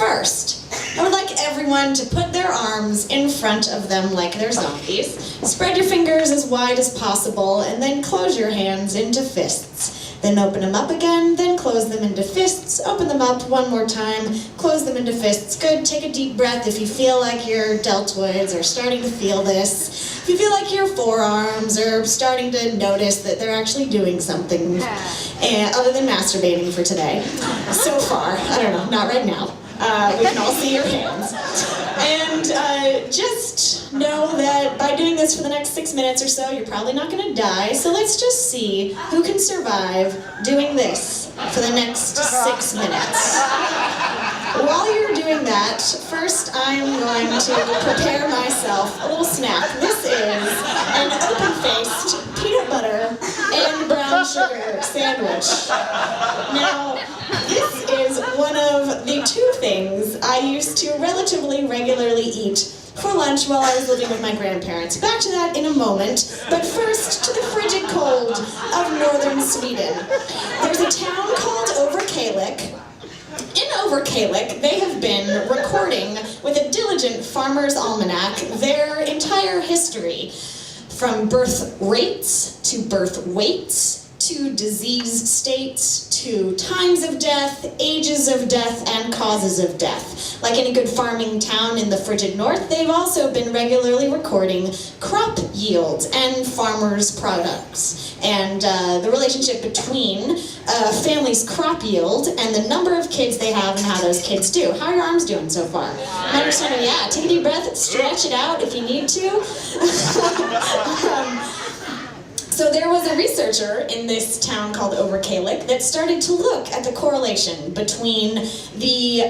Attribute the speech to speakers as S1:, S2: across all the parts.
S1: First, I would like everyone to put their arms in front of them like they're zombies. Spread your fingers as wide as possible, and then close your hands into fists. Then open them up again, then close them into fists. Open them up one more time, close them into fists. Good, take a deep breath if you feel like your deltoids are starting to feel this. If you feel like your forearms are starting to notice that they're actually doing something other than masturbating for today. So far, I don't know, not right now. We can all see your hands. And just know that by doing this for the next 6 minutes or so, you're probably not going to die. So let's just see who can survive doing this for the next 6 minutes. While you're doing that, first I'm going to prepare myself a little snack. This is an open-faced peanut butter and brown sugar sandwich. Now, this is one of the 2 things I used to relatively regularly eat for lunch while I was living with my grandparents. Back to that in a moment, but first to the frigid cold of northern Sweden. There's a town called Överkalix. In Överkalix, they have been recording with a diligent farmer's almanac their entire history, from birth rates to birth weights, to disease states, to times of death, ages of death, and causes of death. Like any good farming town in the frigid north, they've also been regularly recording crop yields and farmers' products, and the relationship between a family's crop yield and the number of kids they have and how those kids do. How are your arms doing so far? My understanding, yeah, take a deep breath, stretch it out if you need to. So there was a researcher in this town called Överkalix that started to look at the correlation between the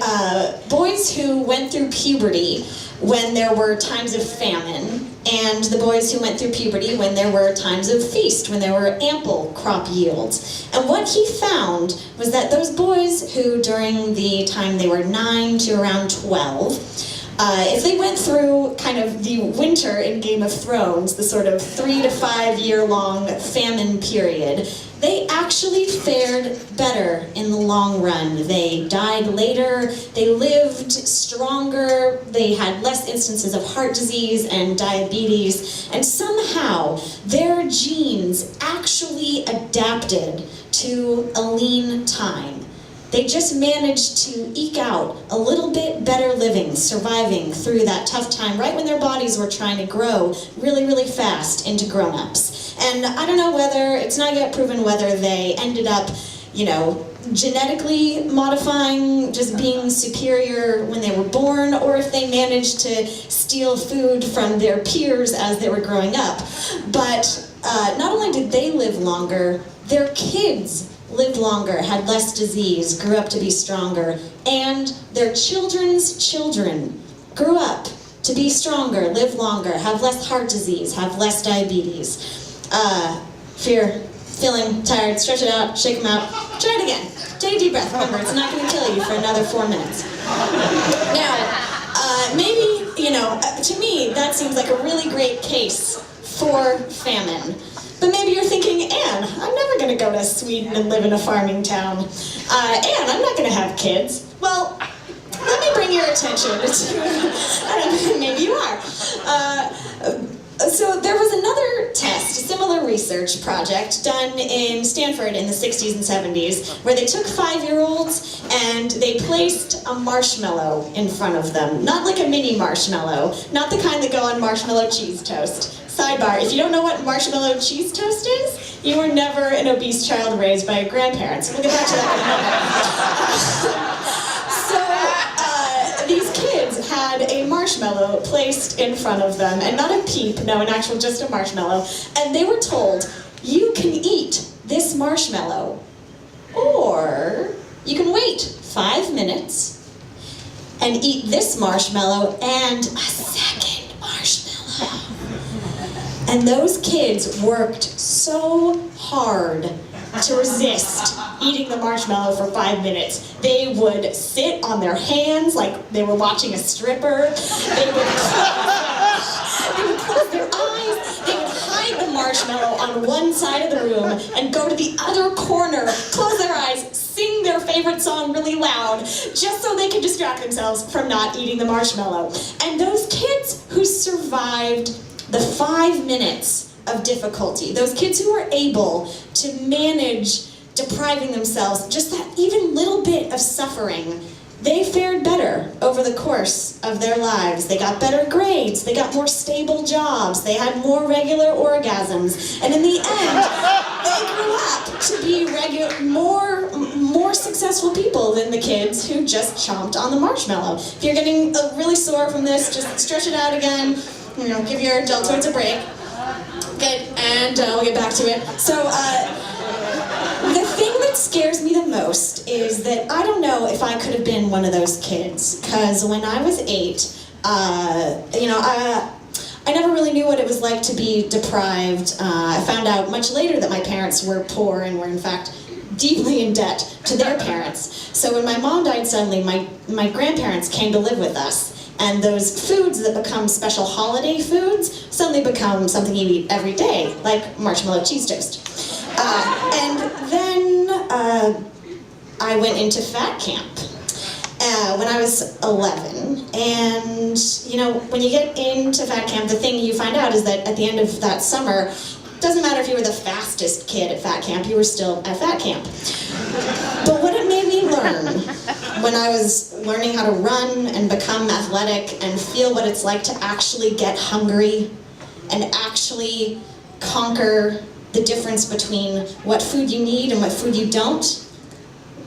S1: boys who went through puberty when there were times of famine and the boys who went through puberty when there were times of feast, when there were ample crop yields. And what he found was that those boys who during the time they were 9 to around 12, if they went through kind of the winter in Game of Thrones, the sort of 3 to 5 year long famine period, they actually fared better in the long run. They died later, they lived stronger, they had less instances of heart disease and diabetes, and somehow their genes actually adapted to a lean time. They just managed to eke out a little bit better living, surviving through that tough time, right when their bodies were trying to grow really, really fast into grown-ups. And I don't know whether, it's not yet proven whether they ended up, you know, genetically modifying, just being superior when they were born, or if they managed to steal food from their peers as they were growing up. But not only did they live longer, their kids lived longer, had less disease, grew up to be stronger, and their children's children grew up to be stronger, live longer, have less heart disease, have less diabetes. If you're feeling tired, stretch it out, shake them out, try it again. Take a deep breath, remember, it's not going to kill you for another 4 minutes. Now, maybe, you know, to me, that seems like a really great case for famine. But maybe you're thinking, Anne, I'm never going to go to Sweden and live in a farming town. Anne, I'm not going to have kids. Well, let me bring your attention to, maybe you are. So there was another test, a similar research project done in Stanford in the 60s and 70s, where they took 5-year-olds and they placed a marshmallow in front of them. Not like a mini marshmallow, not the kind that go on marshmallow cheese toast. Sidebar, if you don't know what marshmallow cheese toast is, you were never an obese child raised by your grandparents. We'll get back to that in a moment. So these kids had a marshmallow placed in front of them, and not a peep, no, an actual just a marshmallow, and they were told, you can eat this marshmallow, or you can wait 5 minutes and eat this marshmallow and a second marshmallow. And those kids worked so hard to resist eating the marshmallow for 5 minutes. They would sit on their hands like they were watching a stripper. They would close their eyes. They would hide the marshmallow on one side of the room and go to the other corner, close their eyes, sing singing their favorite song really loud just so they could distract themselves from not eating the marshmallow. And those kids who survived the 5 minutes of difficulty, those kids who were able to manage depriving themselves just that even little bit of suffering, they fared better over the course of their lives. They got better grades, they got more stable jobs, they had more regular orgasms, and in the end, they grew up to be more successful people than the kids who just chomped on the marshmallow. If you're getting really sore from this, just stretch it out again, give your deltoids a break. Good, and we'll get back to it. So, the thing that scares me the most is that I don't know if I could have been one of those kids, because when I was 8, I never really knew what it was like to be deprived. I found out much later that my parents were poor and were in fact deeply in debt to their parents. So when my mom died suddenly, my grandparents came to live with us. And those foods that become special holiday foods suddenly become something you eat every day, like marshmallow cheese toast. And then I went into fat camp when I was 11. And, when you get into fat camp, the thing you find out is that at the end of that summer, it doesn't matter if you were the fastest kid at fat camp, you were still at fat camp. But what it made me learn when I was learning how to run and become athletic and feel what it's like to actually get hungry and actually conquer the difference between what food you need and what food you don't,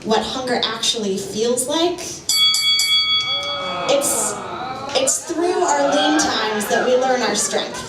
S1: what hunger actually feels like, it's through our lean times that we learn our strength.